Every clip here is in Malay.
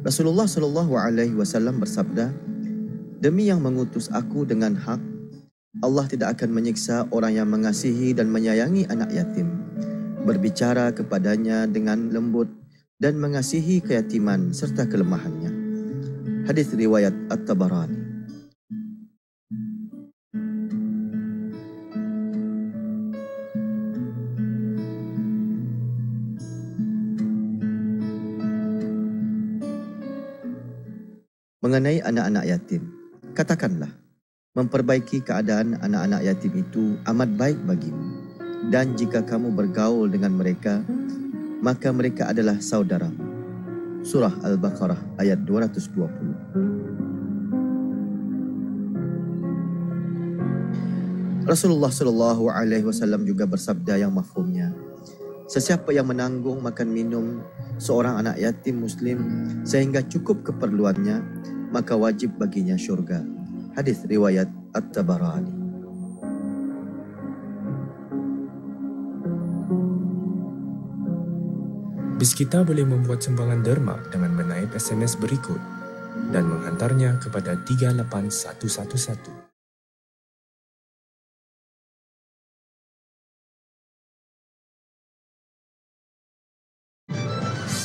Rasulullah Shallallahu Alaihi Wasallam bersabda, "Demi yang mengutus aku dengan hak, Allah tidak akan menyiksa orang yang mengasihi dan menyayangi anak yatim, berbicara kepadanya dengan lembut dan mengasihi keyatiman serta kelemahannya." Hadis riwayat At-Tabarani. Mengenai anak-anak yatim, katakanlah, memperbaiki keadaan anak-anak yatim itu amat baik bagimu. Dan jika kamu bergaul dengan mereka, maka mereka adalah saudaramu. Surah Al-Baqarah ayat 220. Rasulullah Shallallahu Alaihi Wasallam juga bersabda yang mafhumnya, "Sesiapa yang menanggung makan minum seorang anak yatim muslim sehingga cukup keperluannya, maka wajib baginya syurga." Hadis riwayat At-Tabarani. Bis kita boleh membuat sumbangan derma dengan menaip SMS berikut dan menghantarnya kepada 38111.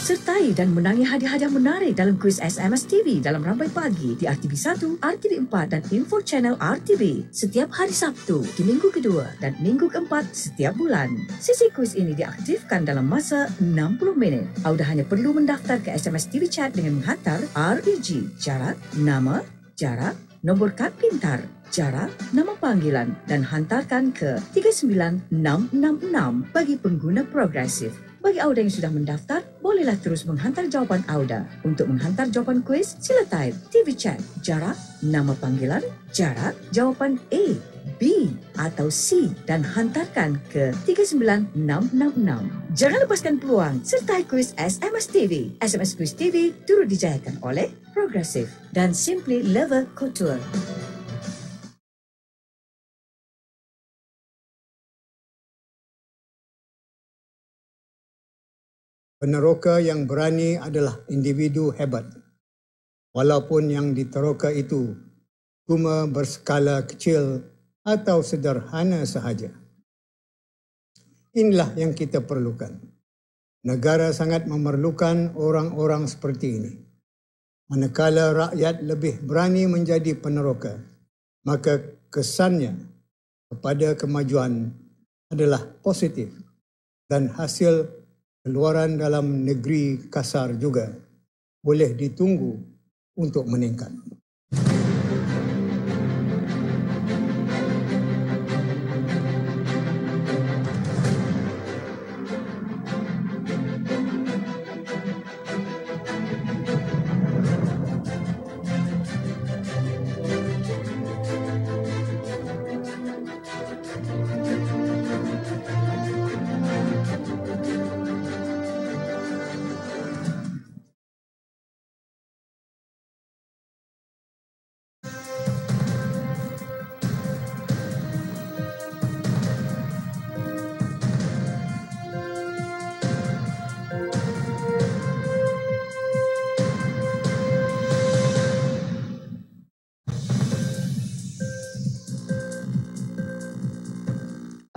Sertai dan menangi hadiah-hadiah menarik dalam kuis SMS TV dalam Rambai Pagi di RTV1, RTV4 dan Info Channel RTV setiap hari Sabtu di minggu kedua dan minggu keempat setiap bulan. Sesi kuis ini diaktifkan dalam masa 60 minit. Anda hanya perlu mendaftar ke SMS TV Chat dengan menghantar REG, jarak, nama, jarak, nombor kad pintar, jarak, nama panggilan dan hantarkan ke 39666 bagi pengguna progresif. Bagi Auda yang sudah mendaftar, bolehlah terus menghantar jawapan Auda. Untuk menghantar jawapan kuis, sila type TV Chat, jarak, nama panggilan, jarak, jawapan A, B atau C dan hantarkan ke 39666. Jangan lepaskan peluang sertai kuis SMS TV. SMS Kuis TV turut dijayakan oleh Progressive dan Simply Leather Couture. Peneroka yang berani adalah individu hebat, walaupun yang diteroka itu cuma berskala kecil atau sederhana sahaja. Inilah yang kita perlukan. Negara sangat memerlukan orang-orang seperti ini. Manakala rakyat lebih berani menjadi peneroka, maka kesannya kepada kemajuan adalah positif dan hasil keluaran dalam negeri kasar juga boleh ditunggu untuk meningkat.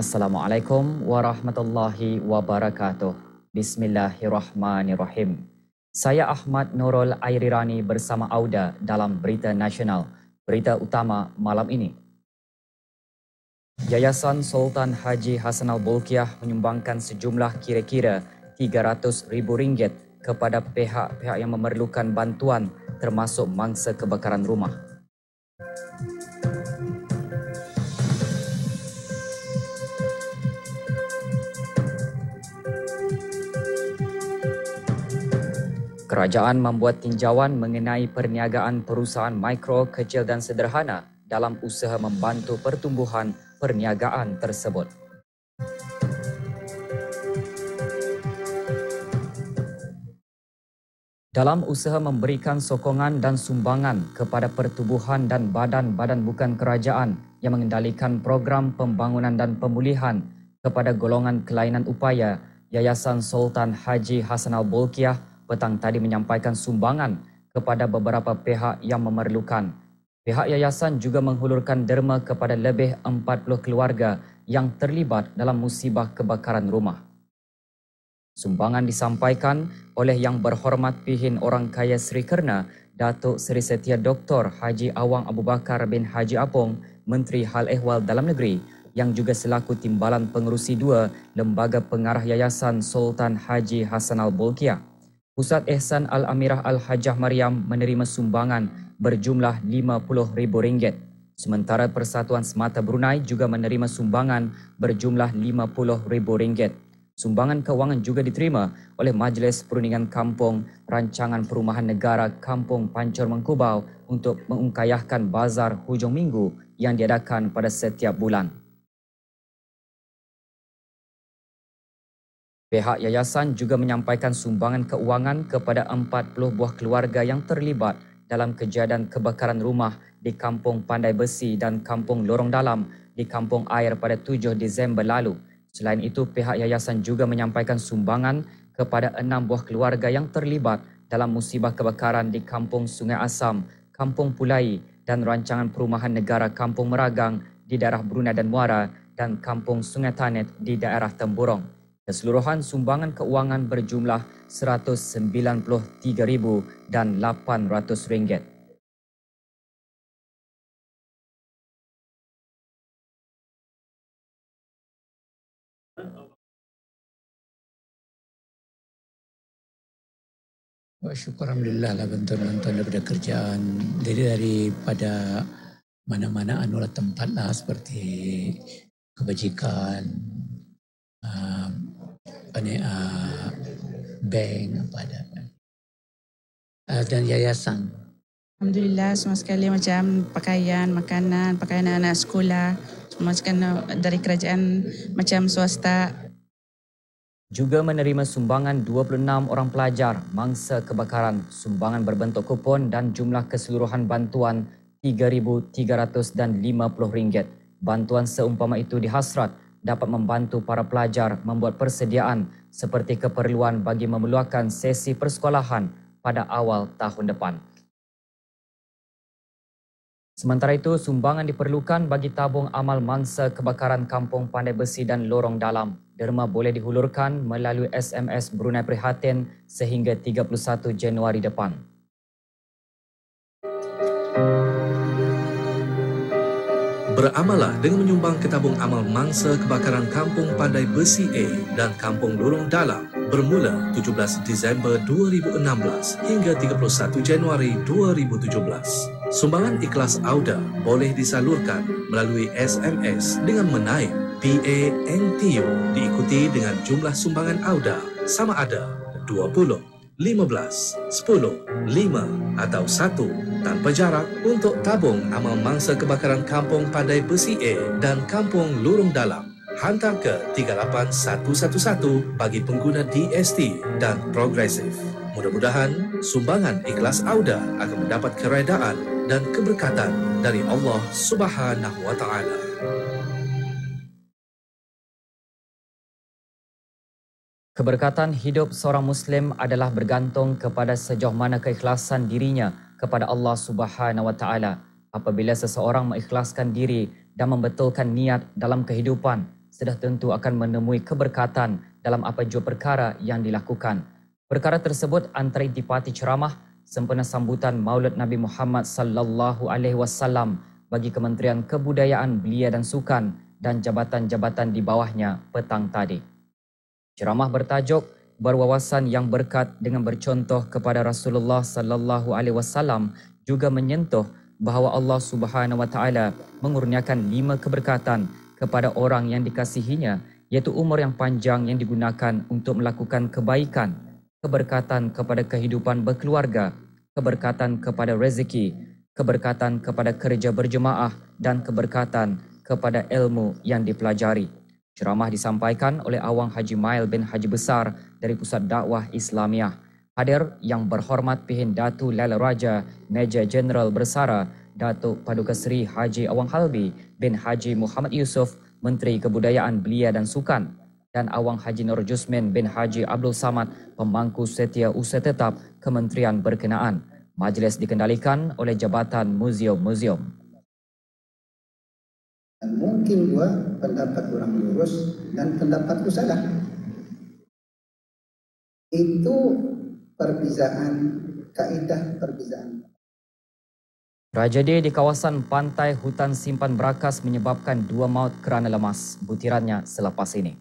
Assalamualaikum warahmatullahi wabarakatuh. Bismillahirrahmanirrahim. Saya Ahmad Nurul Airirani bersama Auda dalam Berita Nasional. Berita utama malam ini. Yayasan Sultan Haji Hassanal Bolkiah menyumbangkan sejumlah kira-kira RM300,000 kepada pihak-pihak yang memerlukan bantuan termasuk mangsa kebakaran rumah. Kerajaan membuat tinjauan mengenai perniagaan perusahaan mikro, kecil dan sederhana dalam usaha membantu pertumbuhan perniagaan tersebut. Dalam usaha memberikan sokongan dan sumbangan kepada pertubuhan dan badan-badan bukan kerajaan yang mengendalikan program pembangunan dan pemulihan Kepada golongan kelainan upaya, Yayasan Sultan Haji Hassanal Bolkiah petang tadi menyampaikan sumbangan kepada beberapa pihak yang memerlukan. Pihak yayasan juga menghulurkan derma kepada lebih 40 keluarga yang terlibat dalam musibah kebakaran rumah. Sumbangan disampaikan oleh Yang Berhormat Pihin Orang Kaya Sri Kerna, Datuk Seri Setia Dr. Haji Awang Abu Bakar bin Haji Apong, Menteri Hal Ehwal Dalam Negeri, yang juga selaku Timbalan Pengerusi 2 Lembaga Pengarah Yayasan Sultan Haji Hassanal Bolkiah. Pusat Ihsan Al-Amirah Al-Hajjah Mariam menerima sumbangan berjumlah RM50,000. Sementara Persatuan Semata Brunei juga menerima sumbangan berjumlah RM50,000. Sumbangan kewangan juga diterima oleh Majlis Perundingan Kampung Rancangan Perumahan Negara Kampung Pancor Mengkubau untuk mengungkayahkan bazar hujung minggu yang diadakan pada setiap bulan. Pihak yayasan juga menyampaikan sumbangan keuangan kepada 40 buah keluarga yang terlibat dalam kejadian kebakaran rumah di Kampung Pandai Besi dan Kampung Lorong Dalam di Kampung Air pada 7 Disember lalu. Selain itu, pihak yayasan juga menyampaikan sumbangan kepada 6 buah keluarga yang terlibat dalam musibah kebakaran di Kampung Sungai Asam, Kampung Pulai dan Rancangan Perumahan Negara Kampung Meragang di daerah Brunei dan Muara dan Kampung Sungai Tanet di daerah Temburong. Keseluruhan sumbangan keuangan berjumlah RM93,800. Syukur Alhamdulillah lah bantuan-bantuan daripada kerjaan. Jadi daripada mana-mana anulah tempat lah seperti kebajikan, bank apa ada dan yayasan. Alhamdulillah semua sekali macam pakaian, makanan, pakaian anak sekolah, semua dari kerajaan macam swasta. Juga menerima sumbangan 26 orang pelajar mangsa kebakaran. Sumbangan berbentuk kupon dan jumlah keseluruhan bantuan RM3,350. Bantuan seumpama itu dihasrat dapat membantu para pelajar membuat persediaan seperti keperluan bagi memeluahkan sesi persekolahan pada awal tahun depan. Sementara itu, sumbangan diperlukan bagi tabung amal mangsa kebakaran Kampung Pandai Besi dan Lorong Dalam. Derma boleh dihulurkan melalui SMS Brunei Prihatin sehingga 31 Januari depan. Beramalah dengan menyumbang ke tabung amal mangsa kebakaran Kampung Pandai Besi A dan Kampung Lorong Dalam bermula 17 Disember 2016 hingga 31 Januari 2017. Sumbangan ikhlas Auda boleh disalurkan melalui SMS dengan menaip PANTU diikuti dengan jumlah sumbangan Auda sama ada 20, 15, 10, 5 atau 1 tanpa jarak untuk tabung amal mangsa kebakaran Kampung Pandai Besi A dan Kampung Lorong Dalam. Hantar ke 38111 bagi pengguna DST dan Progresif. Mudah-mudahan sumbangan ikhlas Auda akan mendapat keredaan dan keberkatan dari Allah Subhanahu wa Ta'ala. Keberkatan hidup seorang Muslim adalah bergantung kepada sejauh mana keikhlasan dirinya kepada Allah Subhanahu wa Ta'ala. Apabila seseorang mengikhlaskan diri dan membetulkan niat dalam kehidupan, sudah tentu akan menemui keberkatan dalam apa jua perkara yang dilakukan. Perkara tersebut antara intipati ceramah sempena sambutan Maulid Nabi Muhammad sallallahu alaihi wasallam bagi Kementerian Kebudayaan, Belia dan Sukan dan jabatan-jabatan di bawahnya petang tadi. Ceramah bertajuk Berwawasan yang berkat dengan bercontoh kepada Rasulullah sallallahu alaihi wasallam juga menyentuh bahawa Allah Subhanahu wa Ta'ala mengurniakan 5 keberkatan kepada orang yang dikasihinya, iaitu umur yang panjang yang digunakan untuk melakukan kebaikan, keberkatan kepada kehidupan berkeluarga, keberkatan kepada rezeki, keberkatan kepada kerja berjemaah dan keberkatan kepada ilmu yang dipelajari. Ceramah disampaikan oleh Awang Haji Mail bin Haji Besar dari Pusat Dakwah Islamiah. Hadir Yang Berhormat Pihin Datu Laila Raja, Major Jeneral Bersara, Datuk Paduka Seri Haji Awang Halbi bin Haji Muhammad Yusof, Menteri Kebudayaan Belia dan Sukan, dan Awang Haji Nur Jusmin bin Haji Abdul Samad, Pemangku Setia Usaha Tetap Kementerian berkenaan. Majlis dikendalikan oleh Jabatan Muzium-Muzium. Mungkin juga pendapat orang lurus dan pendapatku salah. Itu perbezaan, kaidah perbezaan. Tragedi di kawasan pantai hutan simpan Berakas menyebabkan 2 maut kerana lemas. Butirannya selepas ini.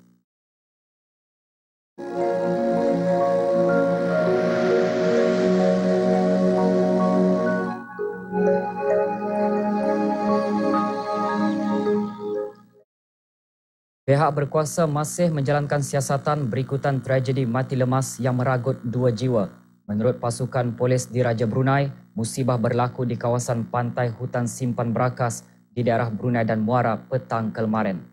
Pihak berkuasa masih menjalankan siasatan berikutan tragedi mati lemas yang meragut 2 jiwa. Menurut pasukan polis di Raja Brunei, musibah berlaku di kawasan pantai hutan simpan Berakas di daerah Brunei dan Muara petang kemarin.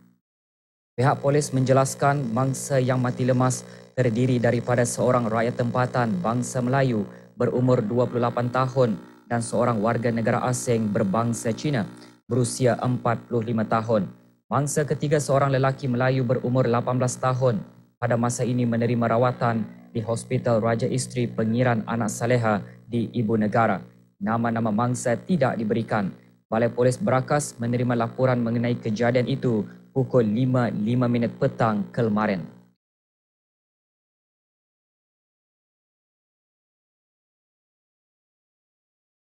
Pihak polis menjelaskan mangsa yang mati lemas terdiri daripada seorang rakyat tempatan bangsa Melayu berumur 28 tahun dan seorang warga negara asing berbangsa Cina berusia 45 tahun. Mangsa ketiga seorang lelaki Melayu berumur 18 tahun pada masa ini menerima rawatan di Hospital Raja Isteri Pengiran Anak Saleha di Ibu Negara. Nama-nama mangsa tidak diberikan. Balai Polis Berakas menerima laporan mengenai kejadian itu pukul 5.05 petang kemarin.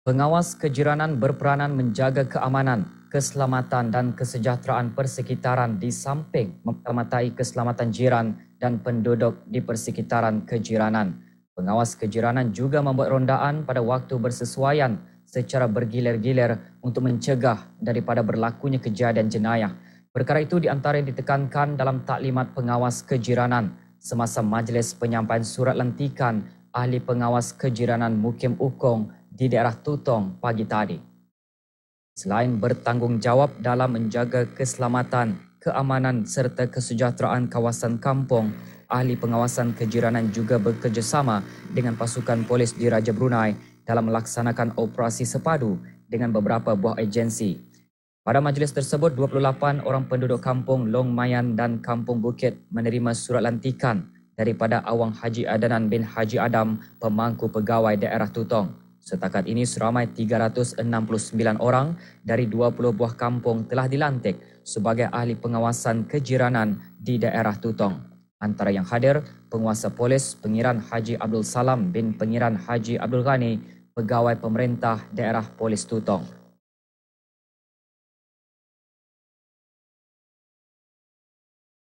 Pengawas kejiranan berperanan menjaga keamanan, keselamatan dan kesejahteraan persekitaran di samping mempermatai keselamatan jiran dan penduduk di persekitaran kejiranan. Pengawas kejiranan juga membuat rondaan pada waktu bersesuaian secara bergilir-gilir untuk mencegah daripada berlakunya kejadian jenayah. Perkara itu diantara ditekankan dalam taklimat pengawas kejiranan semasa majlis penyampaian surat lantikan ahli pengawas kejiranan Mukim Ukong di daerah Tutong pagi tadi. Selain bertanggungjawab dalam menjaga keselamatan, keamanan serta kesejahteraan kawasan kampung, ahli pengawasan kejiranan juga bekerjasama dengan pasukan polis di Raja Brunei dalam melaksanakan operasi sepadu dengan beberapa buah agensi. Pada majlis tersebut, 28 orang penduduk kampung Long Mayan dan Kampung Bukit menerima surat lantikan daripada Awang Haji Adanan bin Haji Adam, pemangku pegawai daerah Tutong. Setakat ini seramai 369 orang dari 20 buah kampung telah dilantik sebagai ahli pengawasan kejiranan di daerah Tutong. Antara yang hadir, penguasa polis Pengiran Haji Abdul Salam bin Pengiran Haji Abdul Ghani, pegawai pemerintah daerah polis Tutong.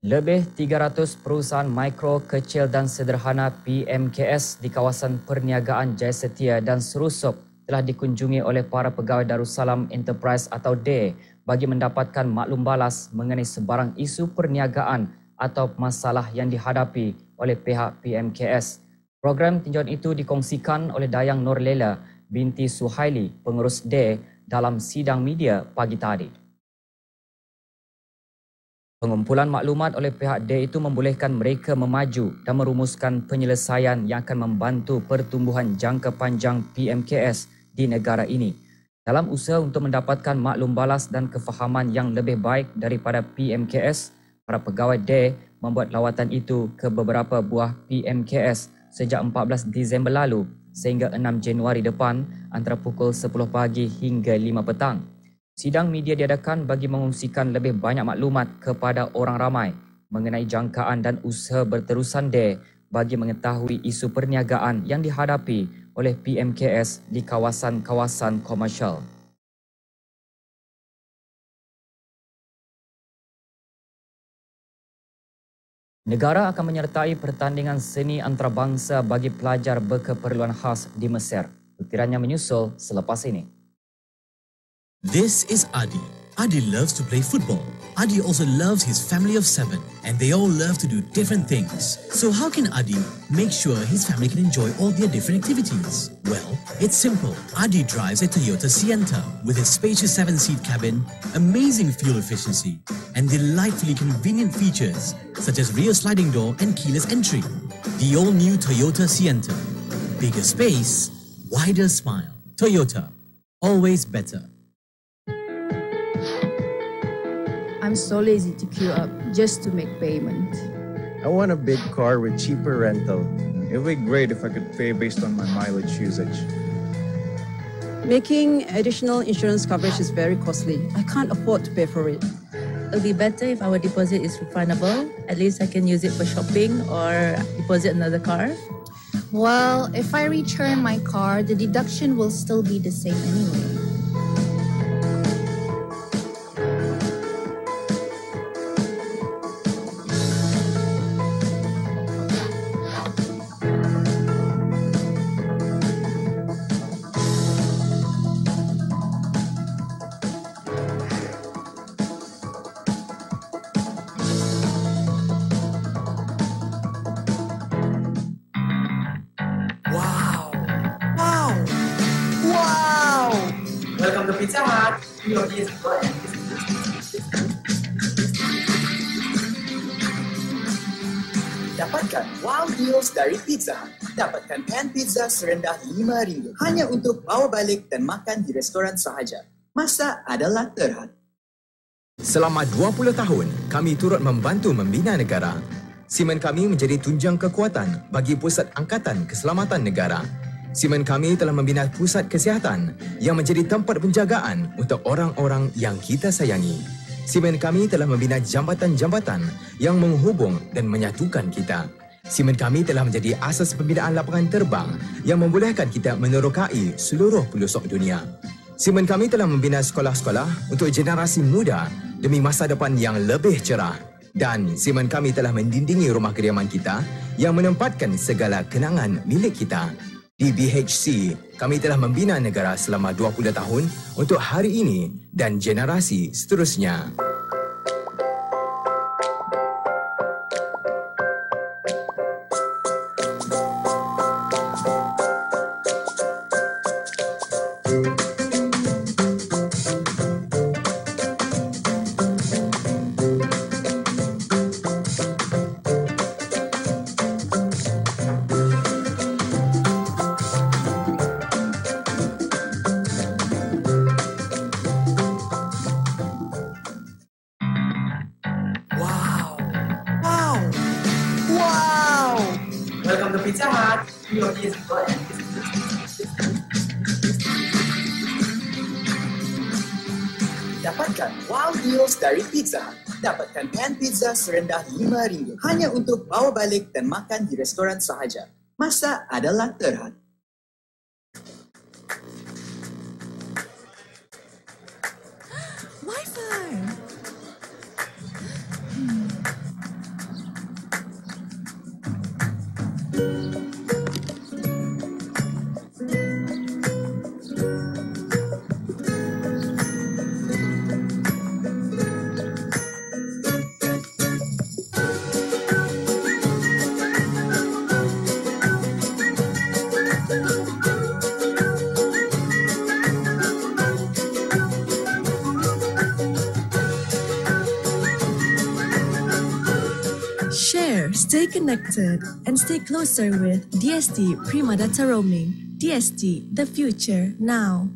Lebih 300 perusahaan mikro, kecil dan sederhana PMKS di kawasan perniagaan Jaya Setia dan Serusup telah dikunjungi oleh para pegawai Darussalam Enterprise atau DE bagi mendapatkan maklum balas mengenai sebarang isu perniagaan atau masalah yang dihadapi oleh pihak PMKS. Program tinjauan itu dikongsikan oleh Dayang Nur Lela binti Suhaili, pengurus DE dalam sidang media pagi tadi. Pengumpulan maklumat oleh pihak DE itu membolehkan mereka memaju dan merumuskan penyelesaian yang akan membantu pertumbuhan jangka panjang PMKS di negara ini. Dalam usaha untuk mendapatkan maklum balas dan kefahaman yang lebih baik daripada PMKS, para pegawai DE membuat lawatan itu ke beberapa buah PMKS sejak 14 Disember lalu sehingga 6 Januari depan antara pukul 10 pagi hingga 5 petang. Sidang media diadakan bagi mengungsikan lebih banyak maklumat kepada orang ramai mengenai jangkaan dan usaha berterusan DE bagi mengetahui isu perniagaan yang dihadapi oleh PMKS di kawasan-kawasan komersial. Negara akan menyertai pertandingan seni antarabangsa bagi pelajar berkeperluan khas di Mesir. Butirannya menyusul selepas ini. This is Adi. Adi loves to play football. Adi also loves his family of 7 and they all love to do different things. So how can Adi make sure his family can enjoy all their different activities? Well, it's simple. Adi drives a Toyota Sienna with a spacious 7-seat cabin, amazing fuel efficiency and delightfully convenient features such as rear sliding door and keyless entry. The all-new Toyota Sienna. Bigger space, wider smile. Toyota. Always better. I'm I'm so lazy to queue up just to make payment. I want a big car with cheaper rental. It would be great if I could pay based on my mileage usage. Making additional insurance coverage is very costly. I can't afford to pay for it. It'll be better if our deposit is refundable. At least I can use it for shopping or deposit another car. Well, if I return my car, the deduction will still be the same anyway. Welcome to Pizza Hut. Your deals are Dapatkan wow deals dari Pizza Hut. Dapatkan pan pizza serendah RM5 hanya untuk bawa balik dan makan di restoran sahaja. Masa adalah terhad. Selama 20 tahun, kami turut membantu membina negara. Simen kami menjadi tunjang kekuatan bagi Pusat Angkatan Keselamatan Negara. Simen kami telah membina pusat kesihatan yang menjadi tempat penjagaan untuk orang-orang yang kita sayangi. Simen kami telah membina jambatan-jambatan yang menghubung dan menyatukan kita. Simen kami telah menjadi asas pembinaan lapangan terbang yang membolehkan kita menerokai seluruh pelosok dunia. Simen kami telah membina sekolah-sekolah untuk generasi muda demi masa depan yang lebih cerah. Dan simen kami telah mendindingi rumah kediaman kita yang menempatkan segala kenangan milik kita. Di BHC, kami telah membina negara selama 20 tahun untuk hari ini dan generasi seterusnya. Welcome to Pizza Hut. Your deals are Dapatkan wow deals dari Pizza Hut. Dapatkan pan pizza serendah RM5 hanya untuk bawa balik dan makan di restoran sahaja. Masa adalah terhad. Wi-Fi. 'Share, stay connected, and stay closer with DST Prima Data Roaming. DST, the future now.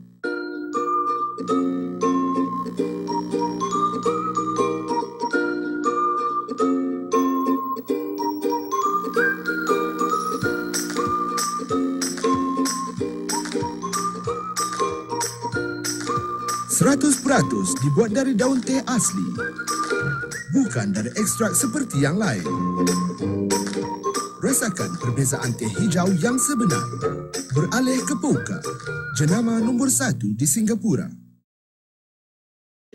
Seratus% dibuat dari daun teh asli, bukan dari ekstrak seperti yang lain. Rasakan perbezaan teh hijau yang sebenar. Beralih ke Pouka, jenama nombor 1 di Singapura.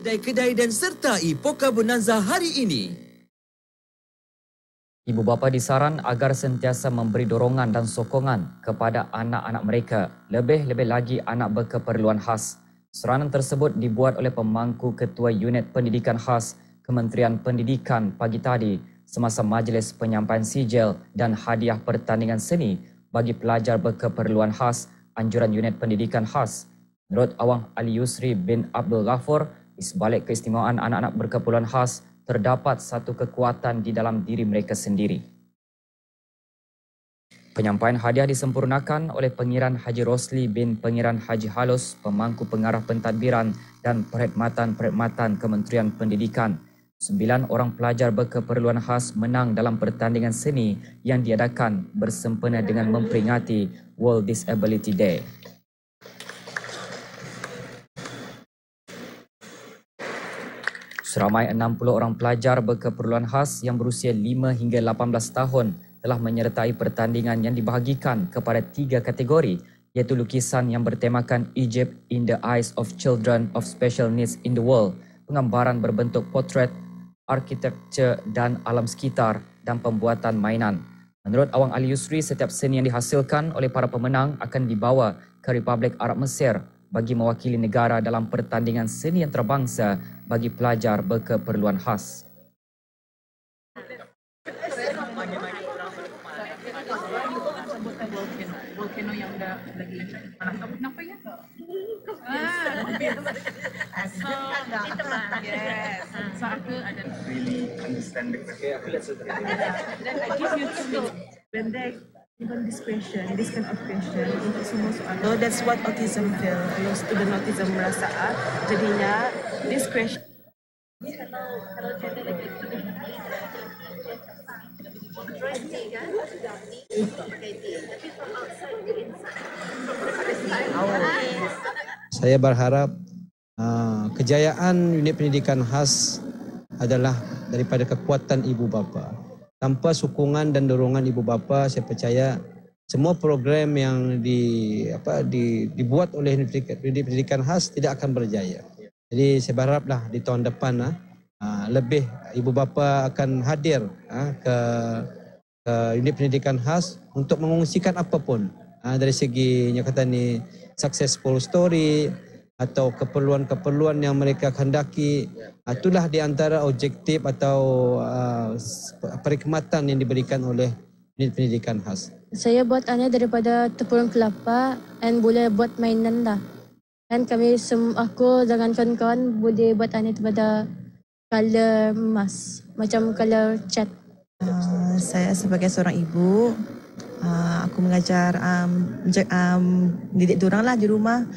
Kedai-kedai dan sertai Pouka Bonanza hari ini. Ibu bapa disaran agar sentiasa memberi dorongan dan sokongan kepada anak-anak mereka, lebih-lebih lagi anak berkeperluan khas. Seranan tersebut dibuat oleh pemangku Ketua Unit Pendidikan Khas Kementerian Pendidikan pagi tadi semasa majlis penyampaian sijil dan hadiah pertandingan seni bagi pelajar berkeperluan khas anjuran Unit Pendidikan Khas. Menurut Awang Ali Yusri bin Abdul Ghafur, di sebalik keistimewaan anak-anak berkeperluan khas, terdapat satu kekuatan di dalam diri mereka sendiri. Penyampaian hadiah disempurnakan oleh Pengiran Haji Rosli bin Pengiran Haji Halus, pemangku pengarah pentadbiran dan perkhidmatan-perkhidmatan Kementerian Pendidikan. 9 orang pelajar berkeperluan khas menang dalam pertandingan seni yang diadakan bersempena dengan memperingati World Disability Day. Seramai 60 orang pelajar berkeperluan khas yang berusia 5 hingga 18 tahun telah menyertai pertandingan yang dibahagikan kepada 3 kategori, iaitu lukisan yang bertemakan Egypt in the Eyes of Children of Special Needs in the World, penggambaran berbentuk potret, arkitektur dan alam sekitar, dan pembuatan mainan. Menurut Awang Ali Yusri, setiap seni yang dihasilkan oleh para pemenang akan dibawa ke Republik Arab Mesir bagi mewakili negara dalam pertandingan seni antarabangsa bagi pelajar berkeperluan khas. Volcano yang dah lagi panas kabut kenapa ya? Yes. So aku ada Really understand the question. then I give you 2 minutes. When they given this question, this kind of question untuk semua soalan. So that's what autism feel. Kalau student autism merasa jadinya this question. Kalau contoh lagi Saya berharap kejayaan unit pendidikan khas adalah daripada kekuatan ibu bapa. Tanpa sokongan dan dorongan ibu bapa, saya percaya semua program yang dibuat oleh unit pendidikan khas tidak akan berjaya. Jadi saya berharaplah di tahun depan lebih ibu bapa akan hadir ke unit pendidikan khas untuk mengungsikan apapun dari segi successful story atau keperluan-keperluan yang mereka kehendaki. Itulah di antara objektif atau perkhidmatan yang diberikan oleh unit pendidikan khas. Saya buat daripada tepung kelapa dan boleh buat mainan lah. Dan kami aku dengan kawan-kawan boleh buat daripada color emas, macam color cat. Saya sebagai seorang ibu, aku mengajar didik diorang lah di rumah.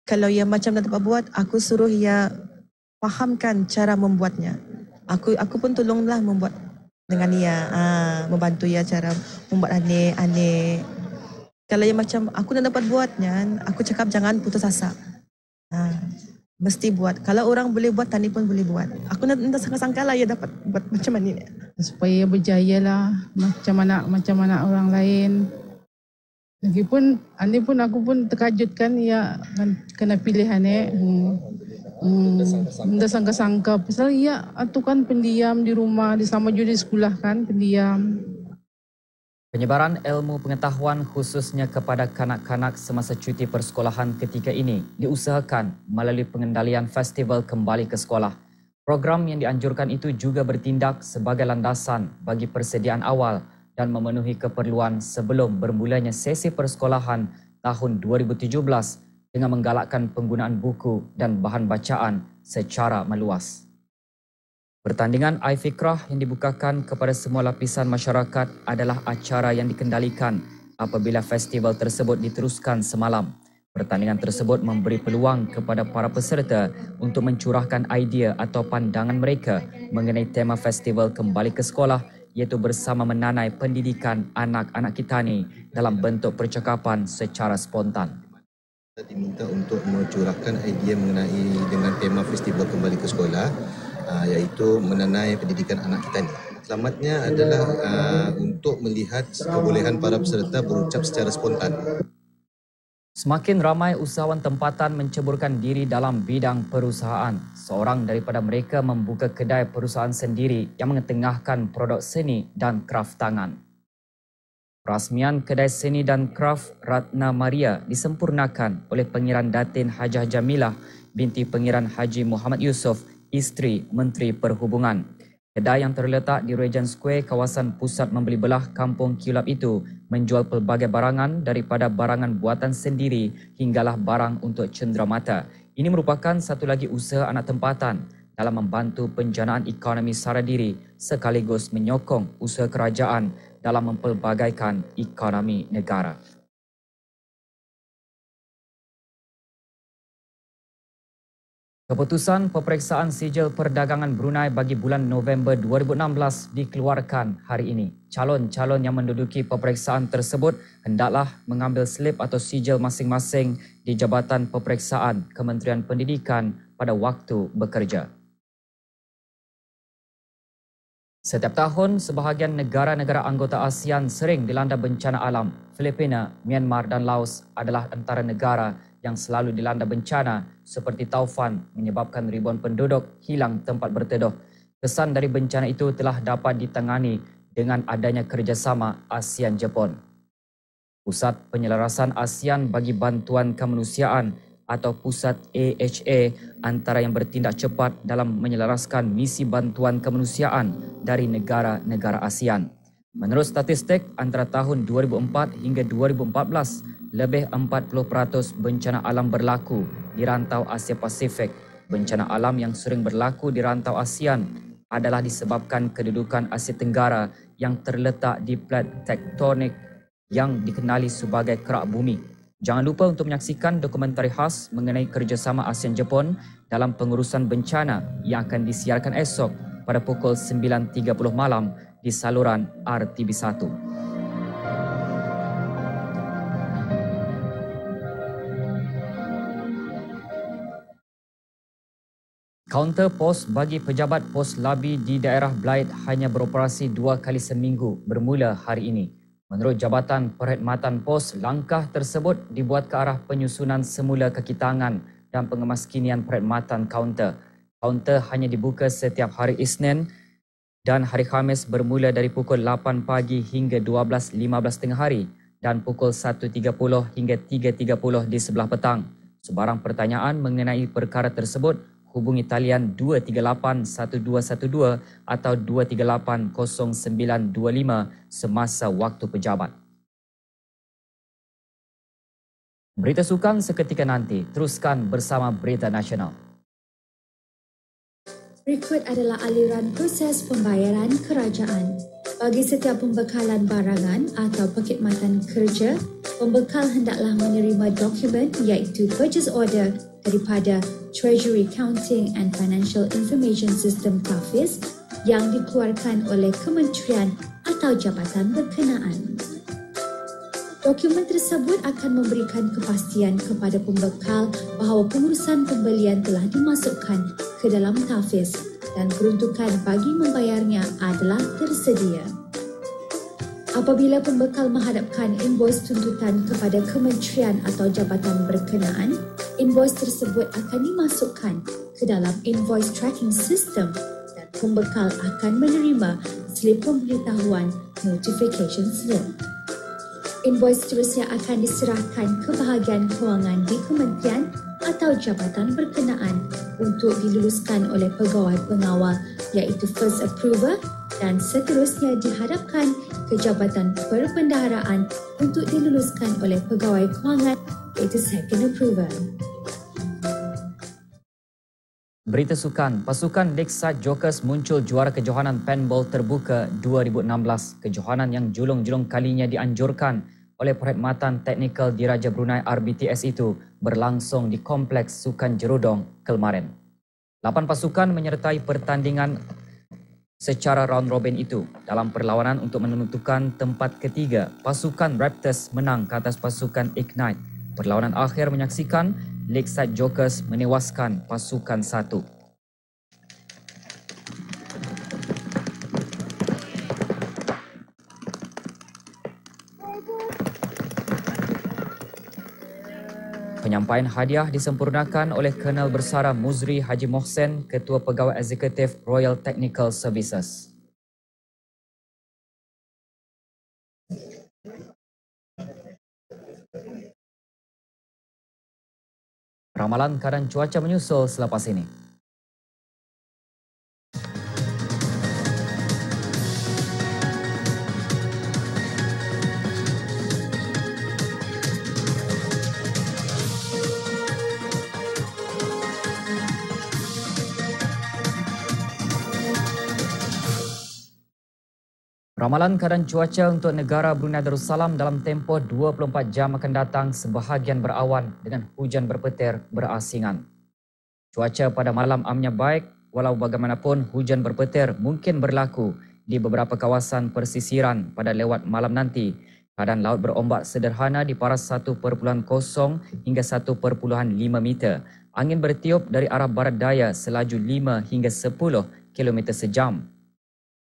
Kalau ia macam tak dapat buat, aku suruh ia fahamkan cara membuatnya. Aku pun tolonglah membuat dengan ia, membantu ia cara membuat aneh-aneh. Kalau ia macam aku tak dapat buatnya, aku cakap jangan putus asa. Mesti buat. Kalau orang boleh buat, Tani pun boleh buat. Aku nak sangka-sangka lah ia dapat buat macam ni. Supaya berjaya lah macam mana orang lain. Lagipun aku pun terkajut kan ia kena pilih Tidak sangka-sangka. Pasal ia tu kan pendiam di rumah, sama juga di sekolah kan pendiam. Penyebaran ilmu pengetahuan khususnya kepada kanak-kanak semasa cuti persekolahan ketika ini diusahakan melalui pengendalian festival kembali ke sekolah. Program yang dianjurkan itu juga bertindak sebagai landasan bagi persediaan awal dan memenuhi keperluan sebelum bermulanya sesi persekolahan tahun 2017 dengan menggalakkan penggunaan buku dan bahan bacaan secara meluas. Pertandingan iFikrah yang dibukakan kepada semua lapisan masyarakat adalah acara yang dikendalikan apabila festival tersebut diteruskan semalam. Pertandingan tersebut memberi peluang kepada para peserta untuk mencurahkan idea atau pandangan mereka mengenai tema festival kembali ke sekolah, iaitu bersama menanai pendidikan anak-anak kita ni dalam bentuk percakapan secara spontan. Kita diminta untuk mencurahkan idea mengenai dengan tema festival kembali ke sekolah, iaitu menanai pendidikan anak kita ni. Selamatnya adalah untuk melihat kebolehan para peserta berucap secara spontan. Semakin ramai usahawan tempatan menceburkan diri dalam bidang perusahaan. Seorang daripada mereka membuka kedai perusahaan sendiri yang mengetengahkan produk seni dan kraf tangan. Rasmian kedai seni dan kraf Ratna Maria disempurnakan oleh Pengiran Datin Hajah Jamilah binti Pengiran Haji Muhammad Yusof, isteri Menteri Perhubungan. Kedai yang terletak di Regent Square, kawasan pusat membeli belah Kampung Kiulap itu menjual pelbagai barangan daripada barangan buatan sendiri hinggalah barang untuk cenderamata. Ini merupakan satu lagi usaha anak tempatan dalam membantu penjanaan ekonomi sara diri sekaligus menyokong usaha kerajaan dalam mempelbagaikan ekonomi negara. Keputusan peperiksaan sijil perdagangan Brunei bagi bulan November 2016 dikeluarkan hari ini. Calon-calon yang menduduki peperiksaan tersebut hendaklah mengambil slip atau sijil masing-masing di Jabatan Peperiksaan Kementerian Pendidikan pada waktu bekerja. Setiap tahun, sebahagian negara-negara anggota ASEAN sering dilanda bencana alam. Filipina, Myanmar dan Laos adalah antara negara yang selalu dilanda bencana seperti taufan menyebabkan ribuan penduduk hilang tempat berteduh. Kesan dari bencana itu telah dapat ditangani dengan adanya kerjasama ASEAN-Jepun. Pusat Penyelarasan ASEAN bagi Bantuan Kemanusiaan atau Pusat AHA antara yang bertindak cepat dalam menyelaraskan misi bantuan kemanusiaan dari negara-negara ASEAN. Menurut statistik, antara tahun 2004 hingga 2014, lebih 40% bencana alam berlaku di rantau Asia Pasifik. Bencana alam yang sering berlaku di rantau ASEAN adalah disebabkan kedudukan Asia Tenggara yang terletak di plat tektonik yang dikenali sebagai kerak bumi. Jangan lupa untuk menyaksikan dokumentari khas mengenai kerjasama ASEAN-Jepun dalam pengurusan bencana yang akan disiarkan esok pada pukul 9.30 malam di saluran RTV1. Kaunter pos bagi pejabat pos labi di daerah Blaid hanya beroperasi 2 kali seminggu bermula hari ini. Menurut Jabatan Perkhidmatan Pos, langkah tersebut dibuat ke arah penyusunan semula kaki tangan dan pengemaskinian perkhidmatan kaunter. Kaunter hanya dibuka setiap hari Isnin dan hari Khamis bermula dari pukul 8 pagi hingga 12.15 tengah hari dan pukul 1.30 hingga 3.30 di sebelah petang. Sebarang pertanyaan mengenai perkara tersebut, hubungi talian 238-1212 atau 238-0925 semasa waktu pejabat. Berita sukan seketika nanti. Teruskan bersama Berita Nasional. Berikut adalah aliran proses pembayaran kerajaan. Bagi setiap pembekalan barangan atau perkhidmatan kerja, pembekal hendaklah menerima dokumen iaitu purchase order daripada Treasury Accounting and Financial Information System (TAFIS) yang dikeluarkan oleh kementerian atau jabatan berkenaan. Dokumen tersebut akan memberikan kepastian kepada pembekal bahawa pengurusan pembelian telah dimasukkan ke dalam TAFIS dan peruntukan bagi membayarnya adalah tersedia. Apabila pembekal menghadapkan invoice tuntutan kepada kementerian atau jabatan berkenaan, invoice tersebut akan dimasukkan ke dalam invoice tracking system dan pembekal akan menerima slip pemberitahuan notification slip. Invoice seterusnya akan diserahkan ke bahagian kewangan di kementerian atau jabatan berkenaan untuk diluluskan oleh pegawai pengawal iaitu first approver dan seterusnya dihadapkan ke Jabatan Perbendaharaan untuk diluluskan oleh pegawai kewangan iaitu second approver. Berita sukan, pasukan Lakeside Jokers muncul juara kejohanan penbol terbuka 2016. Kejohanan yang julung-julung kalinya dianjurkan oleh Perkhidmatan Teknikal Diraja Brunei RBTS itu berlangsung di Kompleks Sukan Jerudong, Kelmarin. 8 pasukan menyertai pertandingan secara round robin itu. Dalam perlawanan untuk menentukan tempat ketiga, pasukan Raptors menang ke atas pasukan Ignite. Perlawanan akhir menyaksikan Lakeside Jokers menewaskan pasukan 1. Penyampaian hadiah disempurnakan oleh Kolonel Bersara Muzri Haji Mohsen, Ketua Pegawai Eksekutif Royal Technical Services. Ramalan keadaan cuaca menyusul selepas ini. Ramalan keadaan cuaca untuk negara Brunei Darussalam dalam tempoh 24 jam akan datang sebahagian berawan dengan hujan berpetir berasingan. Cuaca pada malam amnya baik, walau bagaimanapun hujan berpetir mungkin berlaku di beberapa kawasan persisiran pada lewat malam nanti. Keadaan laut berombak sederhana di paras 1.0 hingga 1.5 meter. Angin bertiup dari arah barat daya selaju 5 hingga 10 km sejam.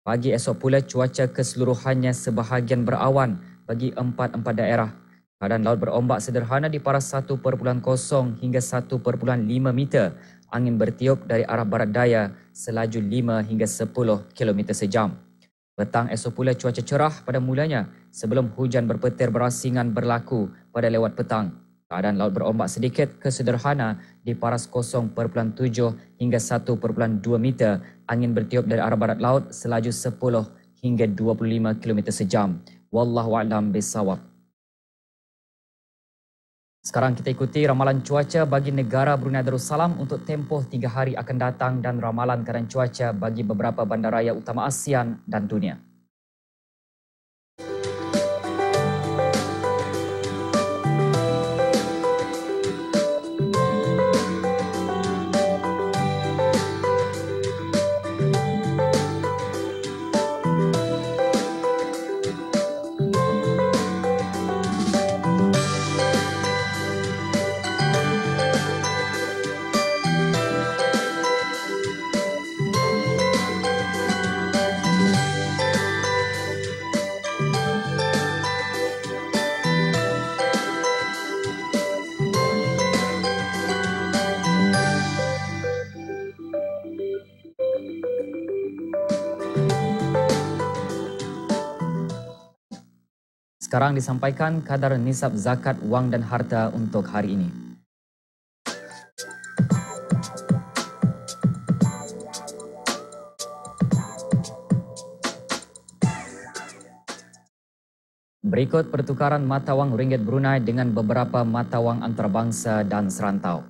Pagi esok pula cuaca keseluruhannya sebahagian berawan bagi 4 daerah. Keadaan laut berombak sederhana di paras 1.0 hingga 1.5 meter. Angin bertiup dari arah barat daya selaju 5 hingga 10 km sejam. Petang esok pula cuaca cerah pada mulanya sebelum hujan berpetir berasingan berlaku pada lewat petang. Keadaan laut berombak sedikit kesederhana di paras 0.7 hingga 1.2 meter. Angin bertiup dari arah barat laut selaju 10 hingga 25 km sejam. Wallahu a'lam bissawab. Sekarang kita ikuti ramalan cuaca bagi negara Brunei Darussalam untuk tempoh 3 hari akan datang dan ramalan keadaan cuaca bagi beberapa bandaraya utama ASEAN dan dunia. Sekarang disampaikan kadar nisab zakat wang dan harta untuk hari ini. Berikut pertukaran mata wang ringgit Brunei dengan beberapa mata wang antarabangsa dan serantau.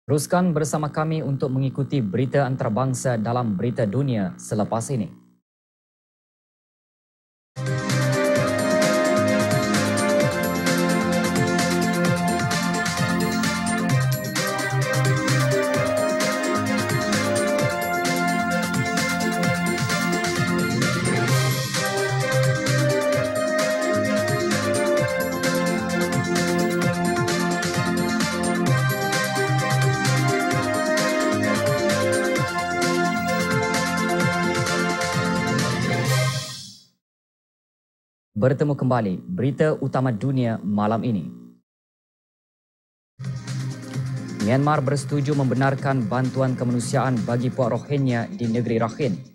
Teruskan bersama kami untuk mengikuti berita antarabangsa dalam berita dunia selepas ini. Bertemu kembali berita utama dunia malam ini. Myanmar bersetuju membenarkan bantuan kemanusiaan bagi puak Rohingya di negeri Rakhine.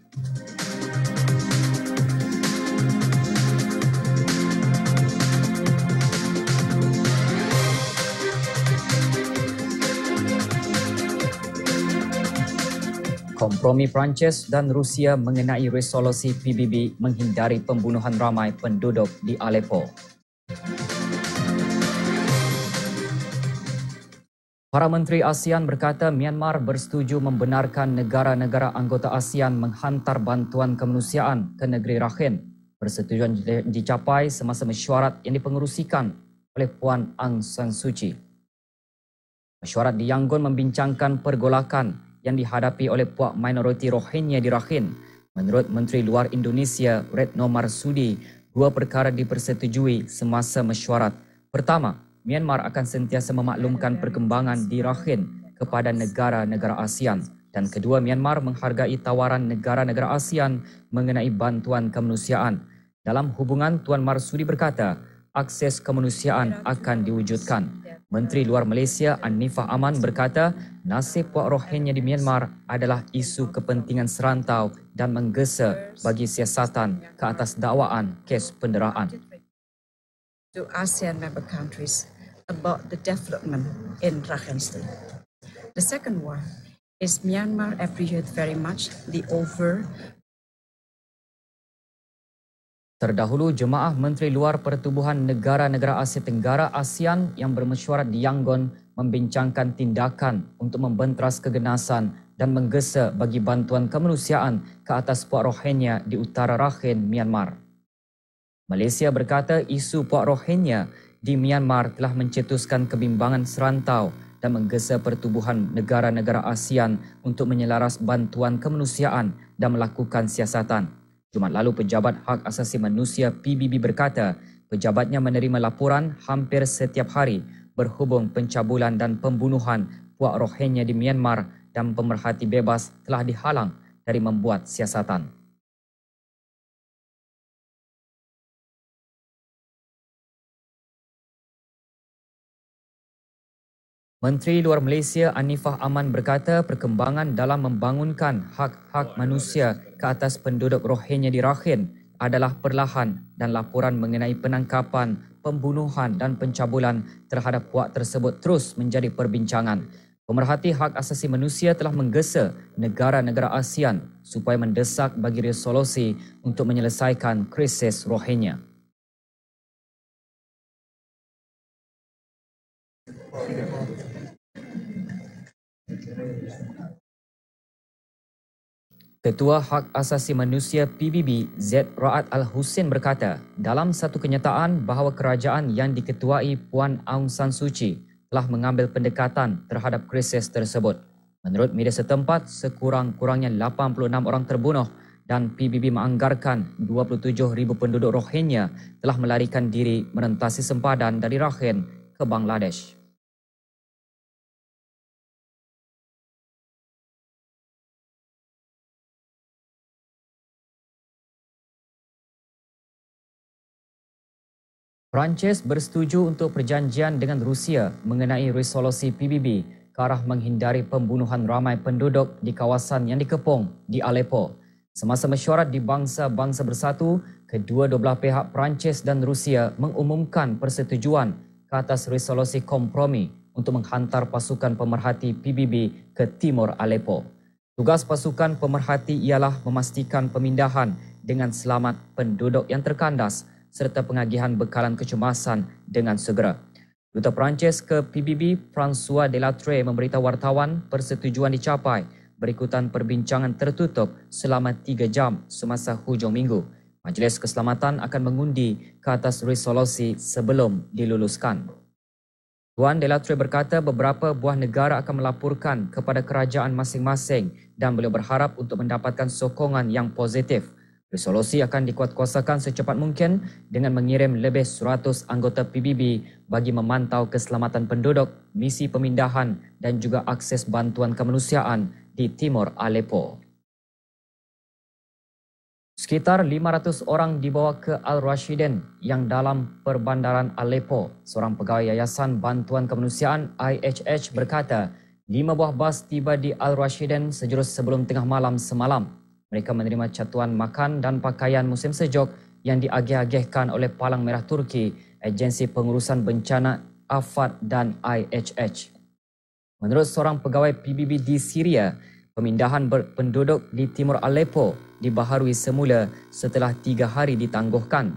Kompromi Perancis dan Rusia mengenai resolusi PBB menghindari pembunuhan ramai penduduk di Aleppo. Para Menteri ASEAN berkata Myanmar bersetuju membenarkan negara-negara anggota ASEAN menghantar bantuan kemanusiaan ke negeri Rakhine. Persetujuan dicapai semasa mesyuarat yang dipengerusikan oleh Puan Aung San Suu Kyi. Mesyuarat di Yangon membincangkan pergolakan yang dihadapi oleh puak minoriti Rohingya di Rakhine. Menurut Menteri Luar Indonesia Retno Marsudi, 2 perkara dipersetujui semasa mesyuarat. Pertama, Myanmar akan sentiasa memaklumkan perkembangan di Rakhine kepada negara-negara ASEAN. Dan kedua, Myanmar menghargai tawaran negara-negara ASEAN mengenai bantuan kemanusiaan. Dalam hubungan, Tuan Marsudi berkata, akses kemanusiaan akan diwujudkan. Menteri Luar Malaysia Anifah Aman berkata, nasib puak Rohingya di Myanmar adalah isu kepentingan serantau dan menggesa bagi siasatan ke atas dakwaan kes penderaan. To ASEAN member countries about the development in Rakhine State. The second one Is Myanmar appreciate very much the over. Terdahulu, Jemaah Menteri Luar Pertubuhan Negara-Negara Asia Tenggara ASEAN yang bermesyuarat di Yangon membincangkan tindakan untuk membenteras keganasan dan menggesa bagi bantuan kemanusiaan ke atas puak Rohingya di utara Rakhine, Myanmar. Malaysia berkata isu puak Rohingya di Myanmar telah mencetuskan kebimbangan serantau dan menggesa pertubuhan negara-negara ASEAN untuk menyelaras bantuan kemanusiaan dan melakukan siasatan. Jumaat lalu, Pejabat Hak Asasi Manusia PBB berkata pejabatnya menerima laporan hampir setiap hari berhubung pencabulan dan pembunuhan puak Rohingya di Myanmar dan pemerhati bebas telah dihalang dari membuat siasatan. Menteri Luar Malaysia Anifah Aman berkata perkembangan dalam membangunkan hak-hak manusia ke atas penduduk Rohingya di Rakhine adalah perlahan dan laporan mengenai penangkapan, pembunuhan dan pencabulan terhadap puak tersebut terus menjadi perbincangan. Pemerhati hak asasi manusia telah menggesa negara-negara ASEAN supaya mendesak bagi resolusi untuk menyelesaikan krisis Rohingya. Ketua Hak Asasi Manusia PBB Z. Ra'ad Al-Hussein berkata dalam satu kenyataan bahawa kerajaan yang diketuai Puan Aung San Suu Kyi telah mengambil pendekatan terhadap krisis tersebut. Menurut media setempat, sekurang-kurangnya 86 orang terbunuh dan PBB menganggarkan 27,000 penduduk Rohingya telah melarikan diri merentasi sempadan dari Rakhine ke Bangladesh. Perancis bersetuju untuk perjanjian dengan Rusia mengenai resolusi PBB ke arah menghindari pembunuhan ramai penduduk di kawasan yang dikepung di Aleppo. Semasa mesyuarat di Bangsa-Bangsa Bersatu, kedua-dua belah pihak Perancis dan Rusia mengumumkan persetujuan ke atas resolusi kompromi untuk menghantar pasukan pemerhati PBB ke timur Aleppo. Tugas pasukan pemerhati ialah memastikan pemindahan dengan selamat penduduk yang terkandas serta pengagihan bekalan kecemasan dengan segera. Duta Perancis ke PBB, François Delattre, memberitahu wartawan persetujuan dicapai berikutan perbincangan tertutup selama 3 jam semasa hujung minggu. Majlis Keselamatan akan mengundi ke atas resolusi sebelum diluluskan. Tuan Delattre berkata beberapa buah negara akan melaporkan kepada kerajaan masing-masing dan beliau berharap untuk mendapatkan sokongan yang positif. Resolusi akan dikuatkuasakan secepat mungkin dengan mengirim lebih 100 anggota PBB bagi memantau keselamatan penduduk, misi pemindahan dan juga akses bantuan kemanusiaan di timur Aleppo. Sekitar 500 orang dibawa ke Al-Rashidin yang dalam perbandaran Aleppo. Seorang pegawai Yayasan Bantuan Kemanusiaan IHH berkata 5 buah bas tiba di Al-Rashidin sejurus sebelum tengah malam semalam. Mereka menerima catuan makan dan pakaian musim sejuk yang diagih-agihkan oleh Palang Merah Turki, Agensi Pengurusan Bencana AFAD dan IHH. Menurut seorang pegawai PBB di Syria, pemindahan penduduk di timur Aleppo dibaharui semula setelah 3 hari ditangguhkan.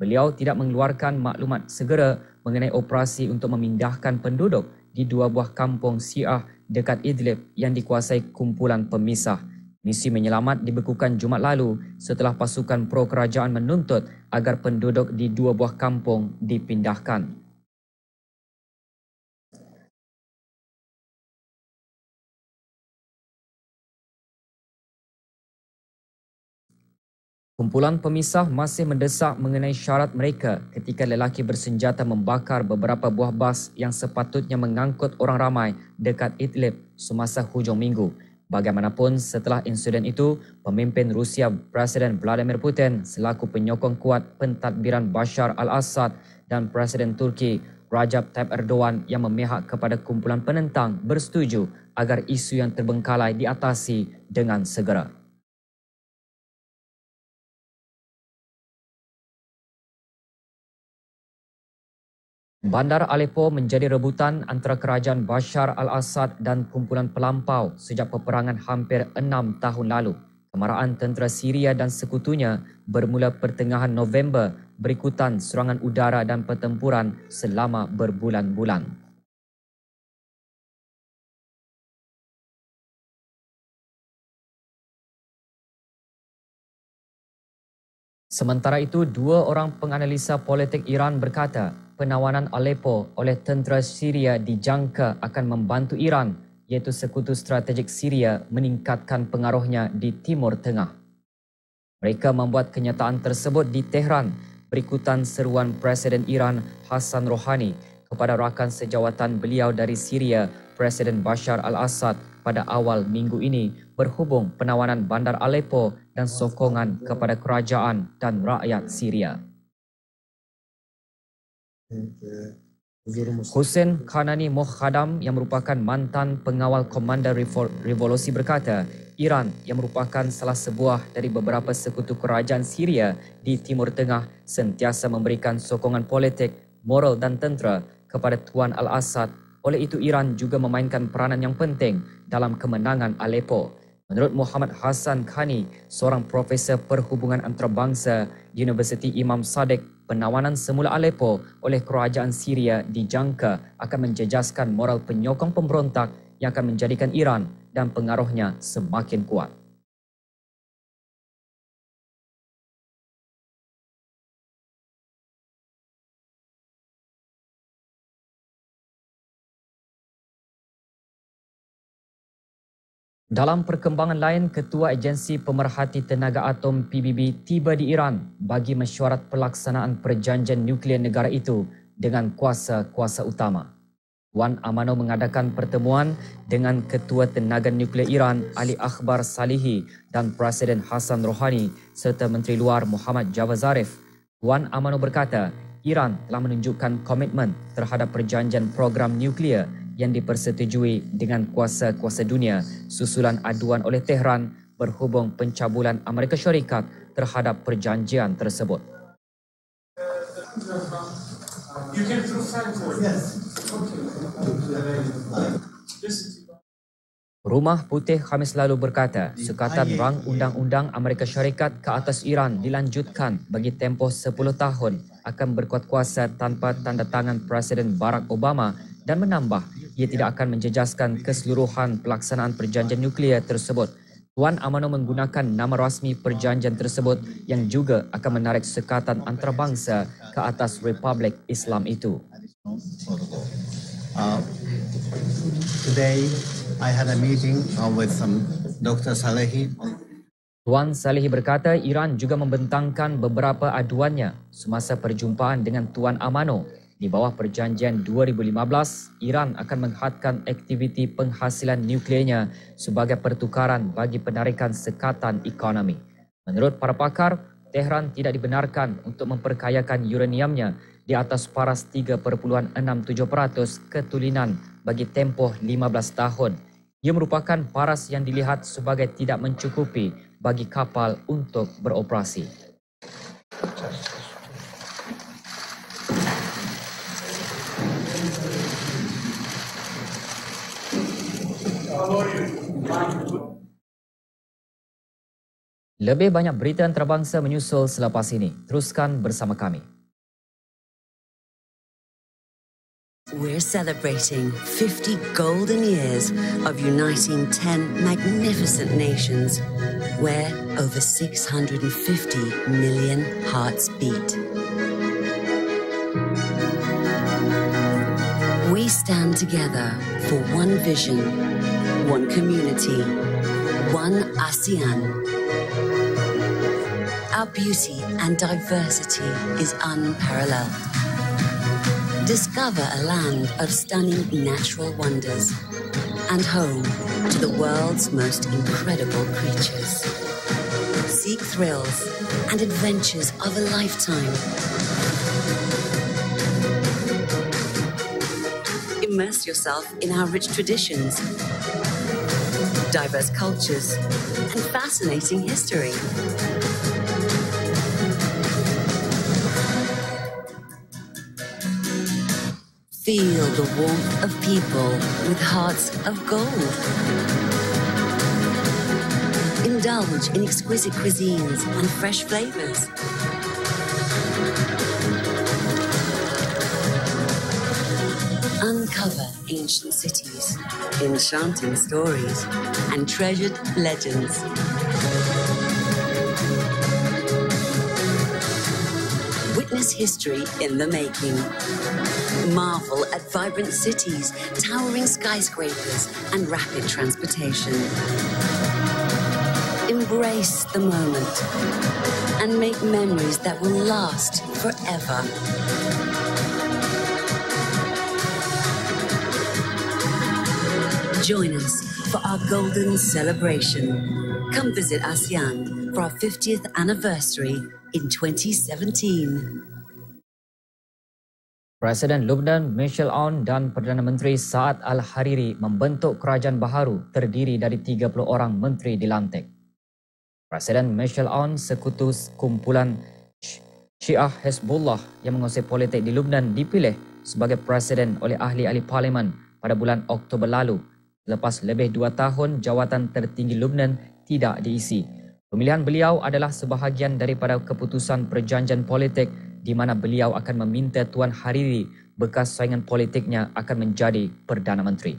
Beliau tidak mengeluarkan maklumat segera mengenai operasi untuk memindahkan penduduk di 2 buah kampung Syiah dekat Idlib yang dikuasai kumpulan pemisah. Misi menyelamat dibekukan Jumaat lalu setelah pasukan pro-kerajaan menuntut agar penduduk di 2 buah kampung dipindahkan. Kumpulan pemisah masih mendesak mengenai syarat mereka ketika lelaki bersenjata membakar beberapa buah bas yang sepatutnya mengangkut orang ramai dekat Idlib semasa hujung minggu. Bagaimanapun, setelah insiden itu, pemimpin Rusia Presiden Vladimir Putin selaku penyokong kuat pentadbiran Bashar al-Assad dan Presiden Turki Recep Tayyip Erdogan yang memihak kepada kumpulan penentang bersetuju agar isu yang terbengkalai diatasi dengan segera. Bandar Aleppo menjadi rebutan antara kerajaan Bashar al-Assad dan kumpulan pelampau sejak peperangan hampir 6 tahun lalu. Kemarahan tentera Syria dan sekutunya bermula pertengahan November berikutan serangan udara dan pertempuran selama berbulan-bulan. Sementara itu, 2 orang penganalisa politik Iran berkata penawanan Aleppo oleh tentera Syria dijangka akan membantu Iran, iaitu sekutu strategik Syria, meningkatkan pengaruhnya di Timur Tengah. Mereka membuat kenyataan tersebut di Tehran berikutan seruan Presiden Iran Hassan Rouhani kepada rakan sejawatan beliau dari Syria, Presiden Bashar al-Assad, pada awal minggu ini berhubung penawanan bandar Aleppo dan sokongan kepada kerajaan dan rakyat Syria. Hussein Kanani Moghadam yang merupakan mantan pengawal Komandan Revolusi berkata, Iran yang merupakan salah sebuah dari beberapa sekutu kerajaan Syria di Timur Tengah sentiasa memberikan sokongan politik, moral dan tentera kepada Tuan Al-Assad. Oleh itu, Iran juga memainkan peranan yang penting dalam kemenangan Aleppo. Menurut Muhammad Hassan Khani, seorang profesor perhubungan antarabangsa Universiti Imam Sadiq, penawanan semula Aleppo oleh kerajaan Syria dijangka akan menjejaskan moral penyokong pemberontak yang akan menjadikan Iran dan pengaruhnya semakin kuat. Dalam perkembangan lain, Ketua Agensi Pemerhati Tenaga Atom PBB tiba di Iran bagi mesyuarat pelaksanaan perjanjian nuklear negara itu dengan kuasa-kuasa utama. Wan Amano mengadakan pertemuan dengan Ketua Tenaga Nuklear Iran Ali Akbar Salihi dan Presiden Hassan Rouhani serta Menteri Luar Muhammad Javad Zarif. Wan Amano berkata, Iran telah menunjukkan komitmen terhadap perjanjian program nuklear yang dipersetujui dengan kuasa-kuasa dunia susulan aduan oleh Tehran berhubung pencabulan Amerika Syarikat terhadap perjanjian tersebut. Rumah Putih Khamis lalu berkata, sukatan rang undang-undang Amerika Syarikat ke atas Iran dilanjutkan bagi tempoh 10 tahun akan berkuat kuasa tanpa tanda tangan Presiden Barack Obama dan menambah ia tidak akan menjejaskan keseluruhan pelaksanaan perjanjian nuklear tersebut. Tuan Amano menggunakan nama rasmi perjanjian tersebut yang juga akan menarik sekatan antarabangsa ke atas Republik Islam itu. Today I had a meeting with Dr. Salehi. Tuan Salehi berkata Iran juga membentangkan beberapa aduannya semasa perjumpaan dengan Tuan Amano. Di bawah perjanjian 2015, Iran akan menghadkan aktiviti penghasilan nuklearnya sebagai pertukaran bagi penarikan sekatan ekonomi. Menurut para pakar, Tehran tidak dibenarkan untuk memperkayakan uraniumnya di atas paras 3.67% ketulinan bagi tempoh 15 tahun. Ia merupakan paras yang dilihat sebagai tidak mencukupi bagi kapal untuk beroperasi. Lebih banyak berita antarabangsa menyusul selepas ini. Teruskan bersama kami. We're celebrating 50 golden years of uniting 10 magnificent nations where over 650 million hearts beat. We stand together for one vision, one community, one ASEAN. Our beauty and diversity is unparalleled. Discover a land of stunning natural wonders and home to the world's most incredible creatures. Seek thrills and adventures of a lifetime. Immerse yourself in our rich traditions, diverse cultures, and fascinating history. Feel the warmth of people with hearts of gold. Indulge in exquisite cuisines and fresh flavors. Uncover ancient cities, enchanting stories, and treasured legends. Witness history in the making. Marvel at vibrant cities, towering skyscrapers, and rapid transportation. Embrace the moment and make memories that will last forever. Join us for our golden celebration. Come visit ASEAN for our 50th anniversary in 2017. Presiden Lebanon Michel Aoun dan Perdana Menteri Saad Al-Hariri membentuk kerajaan baharu terdiri dari 30 orang menteri dilantik. Presiden Michel Aoun sekutu kumpulan Syiah Hezbollah yang menguasai politik di Lebanon dipilih sebagai presiden oleh ahli-ahli parlimen pada bulan Oktober lalu. Lepas lebih 2 tahun jawatan tertinggi Lebanon tidak diisi. Pemilihan beliau adalah sebahagian daripada keputusan perjanjian politik di mana beliau akan meminta Tuan Hariri, bekas saingan politiknya, akan menjadi Perdana Menteri.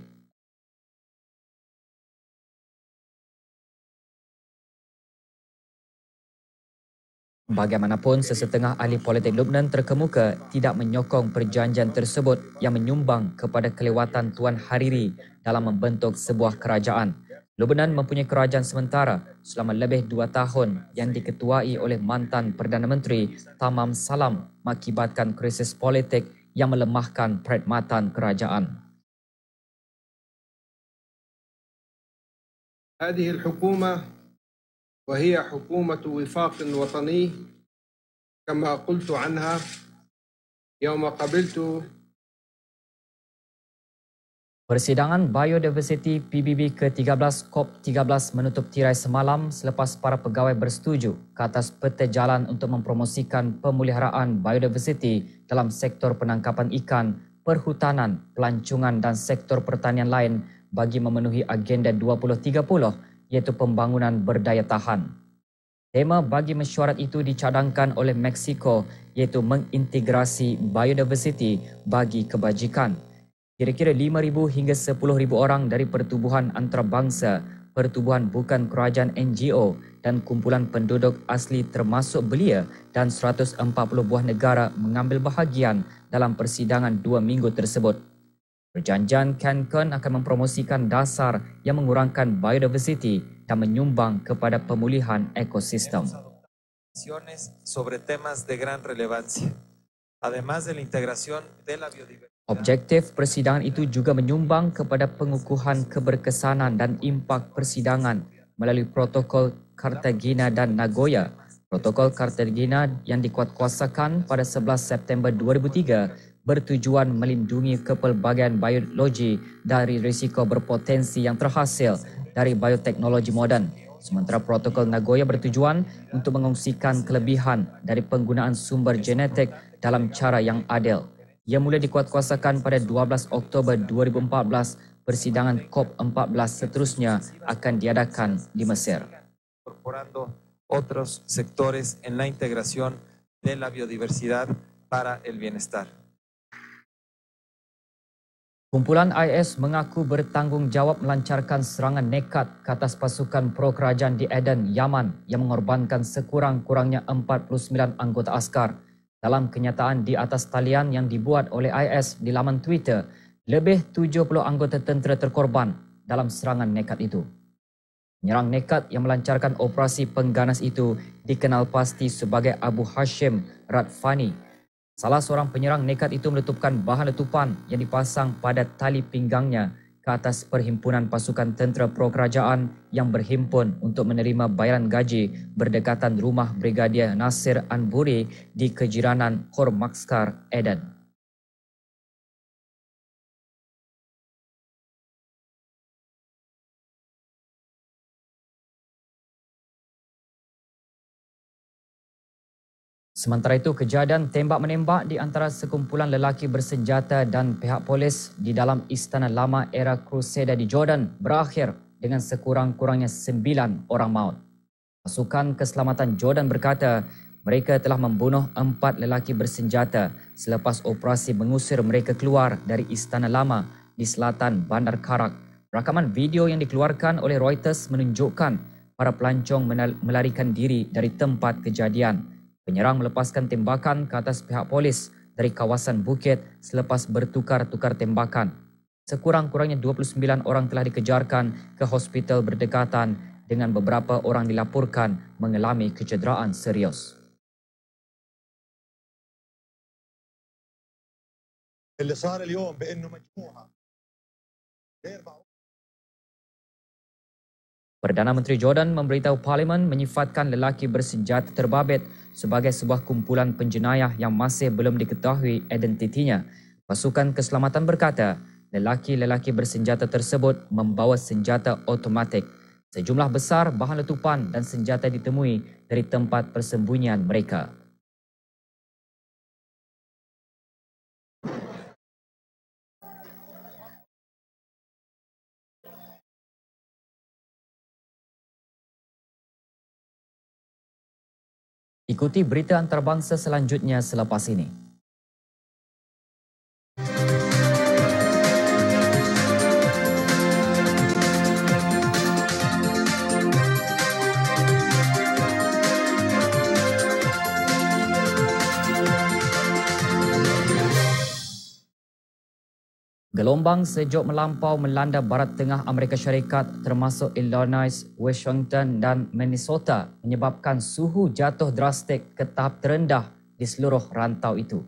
Bagaimanapun, sesetengah ahli politik Lebanon terkemuka tidak menyokong perjanjian tersebut yang menyumbang kepada kelewatan Tuan Hariri dalam membentuk sebuah kerajaan. Lebanon mempunyai kerajaan sementara selama lebih 2 tahun yang diketuai oleh mantan Perdana Menteri Tamam Salam mengakibatkan krisis politik yang melemahkan perkhidmatan kerajaan. هذه الحكومة وهي حكومة وفاق وطني كما قلت عنها يوم قبلت. Persidangan Biodiversity PBB ke-13 COP13 menutup tirai semalam selepas para pegawai bersetuju ke atas peta jalan untuk mempromosikan pemeliharaan biodiversity dalam sektor penangkapan ikan, perhutanan, pelancongan dan sektor pertanian lain bagi memenuhi agenda 2030 iaitu pembangunan berdaya tahan. Tema bagi mesyuarat itu dicadangkan oleh Mexico iaitu mengintegrasi biodiversity bagi kebajikan. Kira-kira 5,000 hingga 10,000 orang dari pertubuhan antarabangsa, pertubuhan bukan kerajaan NGO dan kumpulan penduduk asli termasuk belia dan 140 buah negara mengambil bahagian dalam persidangan 2 minggu tersebut. Perjanjian Cancun akan mempromosikan dasar yang mengurangkan biodiversity dan menyumbang kepada pemulihan ekosistem. Sobre temas de gran relevancia, además de la integración de la biodiversidad. Objektif persidangan itu juga menyumbang kepada pengukuhan keberkesanan dan impak persidangan melalui protokol Cartagena dan Nagoya. Protokol Cartagena yang dikuatkuasakan pada 11 September 2003 bertujuan melindungi kepelbagaian biologi dari risiko berpotensi yang terhasil dari bioteknologi moden. Sementara protokol Nagoya bertujuan untuk mengongsikan kelebihan dari penggunaan sumber genetik dalam cara yang adil. Ia mula dikuatkuasakan pada 12 Oktober 2014. Persidangan COP14 seterusnya akan diadakan di Mesir. Incorporando otros sectores en la integración de la biodiversidad para el bienestar. Kumpulan IS mengaku bertanggungjawab melancarkan serangan nekat ke atas pasukan pro-kerajaan di Aden, Yaman yang mengorbankan sekurang-kurangnya 49 anggota askar. Dalam kenyataan di atas talian yang dibuat oleh IS di laman Twitter, lebih 70 anggota tentera terkorban dalam serangan nekat itu. Penyerang nekat yang melancarkan operasi pengganas itu dikenal pasti sebagai Abu Hashim Radfani. Salah seorang penyerang nekat itu meletupkan bahan letupan yang dipasang pada tali pinggangnya ke atas perhimpunan pasukan tentera pro-kerajaan yang berhimpun untuk menerima bayaran gaji berdekatan rumah Brigadier Nasir Anburi di kejiranan Khormakskar, Aden. Sementara itu, kejadian tembak-menembak di antara sekumpulan lelaki bersenjata dan pihak polis di dalam Istana Lama era Crusader di Jordan berakhir dengan sekurang-kurangnya 9 orang maut. Pasukan Keselamatan Jordan berkata mereka telah membunuh 4 lelaki bersenjata selepas operasi mengusir mereka keluar dari Istana Lama di selatan Bandar Karak. Rakaman video yang dikeluarkan oleh Reuters menunjukkan para pelancong melarikan diri dari tempat kejadian. Penyerang melepaskan tembakan ke atas pihak polis dari kawasan bukit selepas bertukar-tukar tembakan. Sekurang-kurangnya 29 orang telah dikejarkan ke hospital berdekatan dengan beberapa orang dilaporkan mengalami kecederaan serius. Perdana Menteri Jordan memberitahu Parlimen menyifatkan lelaki bersenjata terbabit sebagai sebuah kumpulan penjenayah yang masih belum diketahui identitinya. Pasukan Keselamatan berkata, lelaki-lelaki bersenjata tersebut membawa senjata automatik. Sejumlah besar bahan letupan dan senjata ditemui dari tempat persembunyian mereka. Ikuti berita antarabangsa selanjutnya selepas ini. Gelombang sejuk melampau melanda barat tengah Amerika Syarikat termasuk Illinois, Washington dan Minnesota menyebabkan suhu jatuh drastik ke tahap terendah di seluruh rantau itu.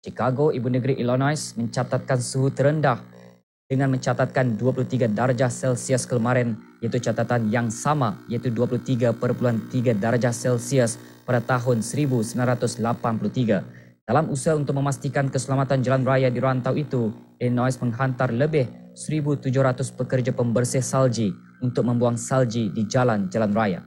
Chicago, ibu negeri Illinois, mencatatkan suhu terendah dengan mencatatkan 23 darjah Celsius kemarin, iaitu catatan yang sama iaitu 23.3 darjah Celsius pada tahun 1983. Dalam usaha untuk memastikan keselamatan jalan raya di rantau itu, Illinois menghantar lebih 1,700 pekerja pembersih salji untuk membuang salji di jalan-jalan raya.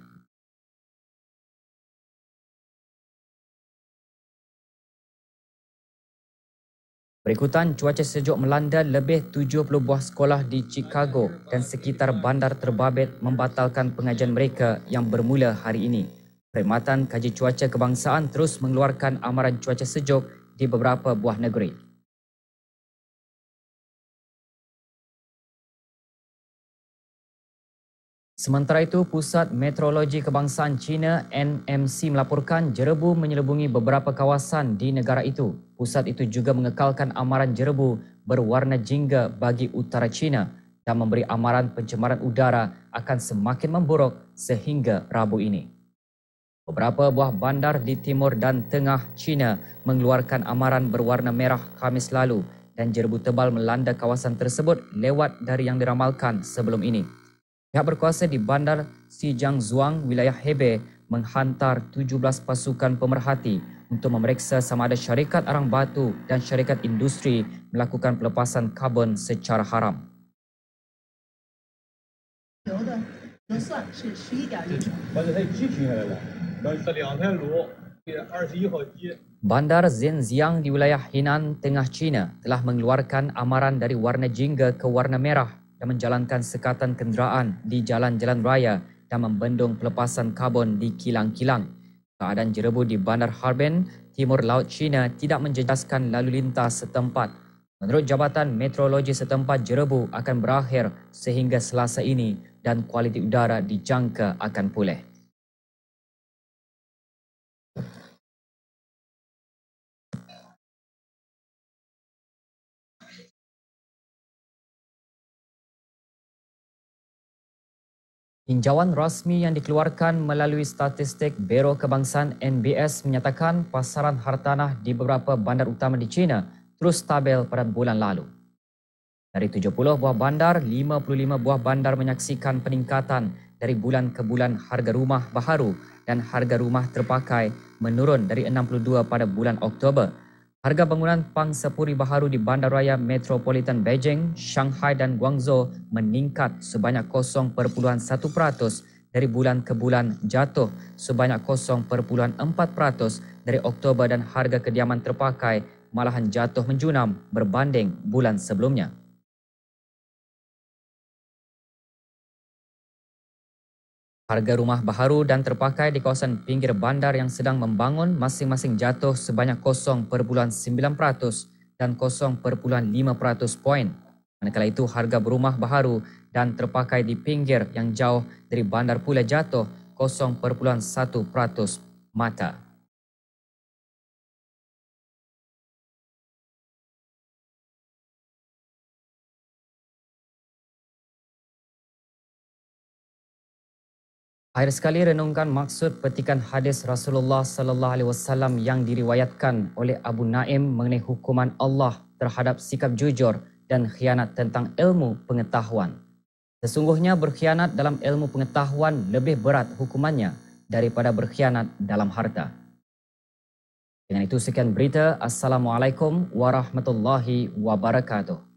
Berikutan, cuaca sejuk melanda lebih 70 buah sekolah di Chicago dan sekitar bandar terbabit membatalkan pengajian mereka yang bermula hari ini. Perkhidmatan Kaji Cuaca Kebangsaan terus mengeluarkan amaran cuaca sejuk di beberapa buah negeri. Sementara itu, Pusat Meteorologi Kebangsaan China NMC melaporkan jerebu menyelubungi beberapa kawasan di negara itu. Pusat itu juga mengekalkan amaran jerebu berwarna jingga bagi utara China dan memberi amaran pencemaran udara akan semakin memburuk sehingga Rabu ini. Beberapa buah bandar di timur dan tengah China mengeluarkan amaran berwarna merah Khamis lalu dan jerebu tebal melanda kawasan tersebut lewat dari yang diramalkan sebelum ini. Pihak berkuasa di bandar Xizangzuang, wilayah Hebei, menghantar 17 pasukan pemerhati untuk memeriksa sama ada syarikat arang batu dan syarikat industri melakukan pelepasan karbon secara haram. Bandar Zhenjiang di wilayah Henan, tengah China telah mengeluarkan amaran dari warna jingga ke warna merah dan menjalankan sekatan kenderaan di jalan-jalan raya dan membendung pelepasan karbon di kilang-kilang. Keadaan jerebu di Bandar Harbin, timur laut China tidak menjejaskan lalu lintas setempat. Menurut Jabatan Meteorologi setempat, jerebu akan berakhir sehingga Selasa ini dan kualiti udara dijangka akan pulih. Tinjauan rasmi yang dikeluarkan melalui statistik Biro Kebangsaan NBS menyatakan pasaran hartanah di beberapa bandar utama di China terus stabil pada bulan lalu. Dari 70 buah bandar, 55 buah bandar menyaksikan peningkatan dari bulan ke bulan harga rumah baharu dan harga rumah terpakai menurun dari 62 pada bulan Oktober. Harga bangunan pangsapuri baharu di bandaraya metropolitan Beijing, Shanghai dan Guangzhou meningkat sebanyak 0.1% dari bulan ke bulan, jatuh sebanyak 0.4% dari Oktober dan harga kediaman terpakai malahan jatuh menjunam berbanding bulan sebelumnya. Harga rumah baharu dan terpakai di kawasan pinggir bandar yang sedang membangun masing-masing jatuh sebanyak 0.9% dan 0.5% poin. Manakala itu, harga berumah baharu dan terpakai di pinggir yang jauh dari bandar pula jatuh 0.1% mata. Akhir sekali, renungkan maksud petikan hadis Rasulullah sallallahu alaihi wasallam yang diriwayatkan oleh Abu Naim mengenai hukuman Allah terhadap sikap jujur dan khianat tentang ilmu pengetahuan. Sesungguhnya berkhianat dalam ilmu pengetahuan lebih berat hukumannya daripada berkhianat dalam harta. Dengan itu sekian berita. Assalamualaikum warahmatullahi wabarakatuh.